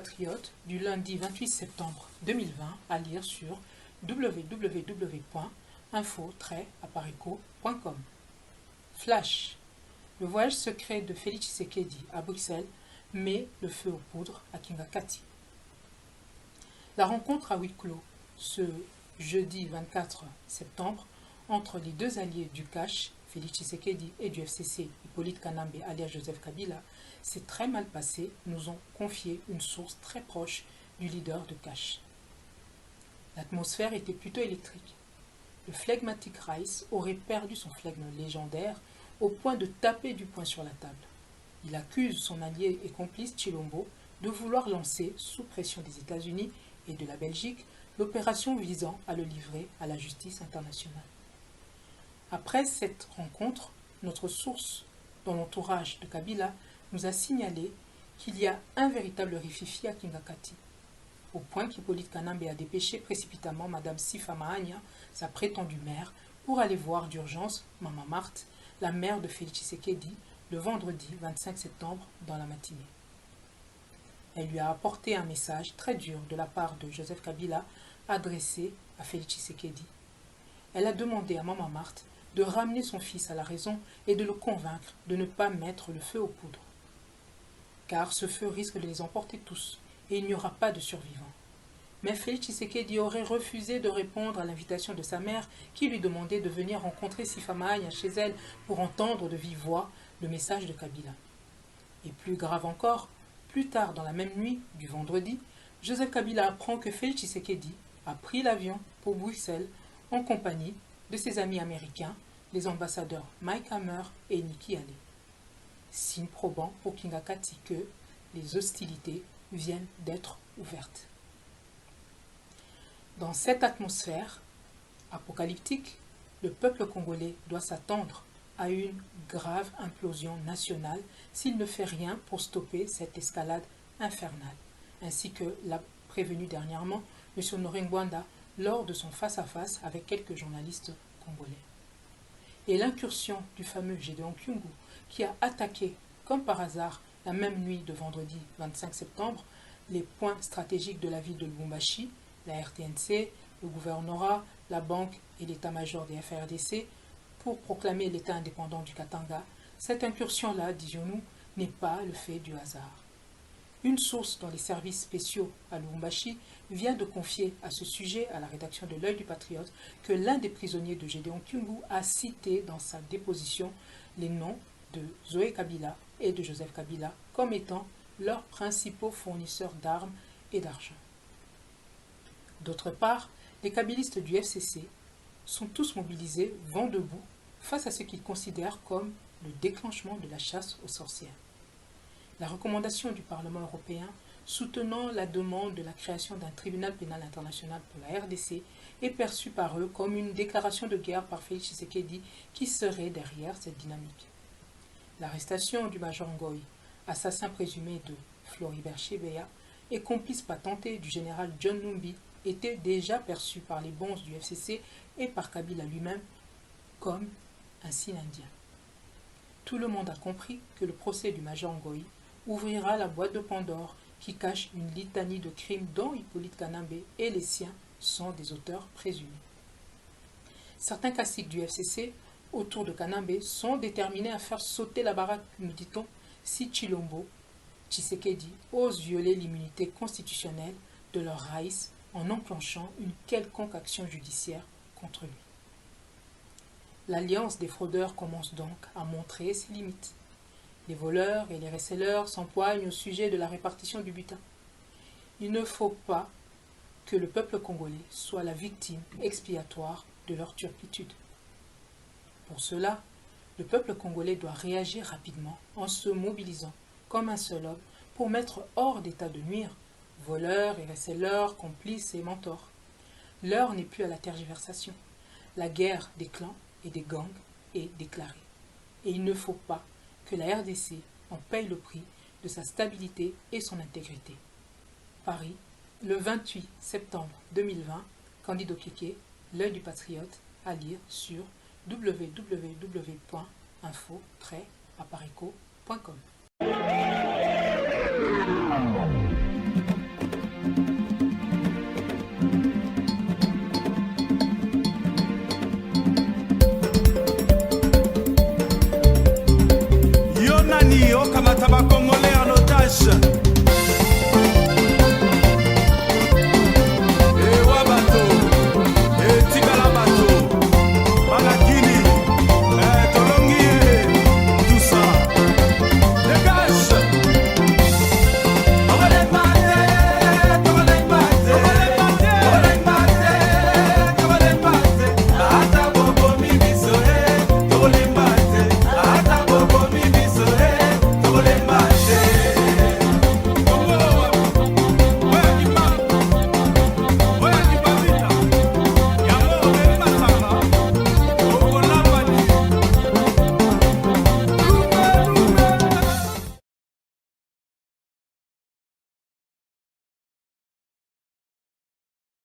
Patriote du lundi 28 septembre 2020 à lire sur www.info-appareco.com. Flash. Le voyage secret de Félix Tshisekedi à Bruxelles met le feu aux poudres à Kingakati. La rencontre à huis clos ce jeudi 24 septembre entre les deux alliés du CACH, Félix Tshisekedi, et du FCC, Hippolyte Kanambe alias Joseph Kabila, s'est très mal passé, nous ont confié une source très proche du leader de CACH. L'atmosphère était plutôt électrique. Le flegmatique Rice aurait perdu son flegme légendaire au point de taper du poing sur la table. Il accuse son allié et complice Tshilombo de vouloir lancer, sous pression des États-Unis et de la Belgique, l'opération visant à le livrer à la justice internationale. Après cette rencontre, notre source dans l'entourage de Kabila nous a signalé qu'il y a un véritable rififi à Kingakati, au point qu'Hippolyte Kanambe a dépêché précipitamment Madame Sifa Mahania, sa prétendue mère, pour aller voir d'urgence Maman Marthe, la mère de Félix Tshisekedi, le vendredi 25 septembre dans la matinée. Elle lui a apporté un message très dur de la part de Joseph Kabila adressé à Félix Tshisekedi. Elle a demandé à Maman Marthe de ramener son fils à la raison et de le convaincre de ne pas mettre le feu aux poudres. Car ce feu risque de les emporter tous et il n'y aura pas de survivants. Mais Félix Tshisekedi aurait refusé de répondre à l'invitation de sa mère qui lui demandait de venir rencontrer Sifa Mahania chez elle pour entendre de vive voix le message de Kabila. Et plus grave encore, plus tard dans la même nuit du vendredi, Joseph Kabila apprend que Félix Tshisekedi a pris l'avion pour Bruxelles en compagnie de ses amis américains, les ambassadeurs Mike Hammer et Nikki Haley. Signe probant pour Kingakati que les hostilités viennent d'être ouvertes. Dans cette atmosphère apocalyptique, le peuple congolais doit s'attendre à une grave implosion nationale s'il ne fait rien pour stopper cette escalade infernale, ainsi que l'a prévenu dernièrement M. Noringwanda lors de son face-à-face avec quelques journalistes congolais. Et l'incursion du fameux Gédéon Kyungu, qui a attaqué, comme par hasard, la même nuit de vendredi 25 septembre, les points stratégiques de la ville de Lubumbashi, la RTNC, le gouvernorat, la banque et l'état-major des FARDC, pour proclamer l'État indépendant du Katanga, cette incursion-là, disions-nous, n'est pas le fait du hasard. Une source dans les services spéciaux à Lubumbashi vient de confier à ce sujet à la rédaction de l'Œil du Patriote que l'un des prisonniers de Gédéon Kyungu a cité dans sa déposition les noms de Zoé Kabila et de Joseph Kabila comme étant leurs principaux fournisseurs d'armes et d'argent. D'autre part, les kabilistes du FCC sont tous mobilisés vent debout face à ce qu'ils considèrent comme le déclenchement de la chasse aux sorcières. La recommandation du Parlement européen soutenant la demande de la création d'un tribunal pénal international pour la RDC est perçue par eux comme une déclaration de guerre par Félix Tshisekedi qui serait derrière cette dynamique. L'arrestation du Major Ngoï, assassin présumé de Floribert Chebeya, et complice patenté du général John Numbi était déjà perçue par les bonzes du FCC et par Kabila lui-même comme un signe indien. Tout le monde a compris que le procès du Major Ngoï ouvrira la boîte de Pandore qui cache une litanie de crimes dont Hippolyte Kanambe et les siens sont des auteurs présumés. Certains caciques du FCC autour de Kanambe sont déterminés à faire sauter la baraque, nous dit-on, si Tshilombo, Tshisekedi ose violer l'immunité constitutionnelle de leur raïs en enclenchant une quelconque action judiciaire contre lui. L'alliance des fraudeurs commence donc à montrer ses limites. Les voleurs et les reselleurs s'empoignent au sujet de la répartition du butin. Il ne faut pas que le peuple congolais soit la victime expiatoire de leur turpitude. Pour cela, le peuple congolais doit réagir rapidement en se mobilisant comme un seul homme pour mettre hors d'état de nuire voleurs et reselleurs, complices et mentors. L'heure n'est plus à la tergiversation. La guerre des clans et des gangs est déclarée. Et il ne faut pas que la RDC en paye le prix de sa stabilité et son intégrité. Paris, le 28 septembre 2020, Candido Keke, L'Œil du Patriote, à lire sur www.info-appareco.com. Yo nani okamata bakongolais en otage?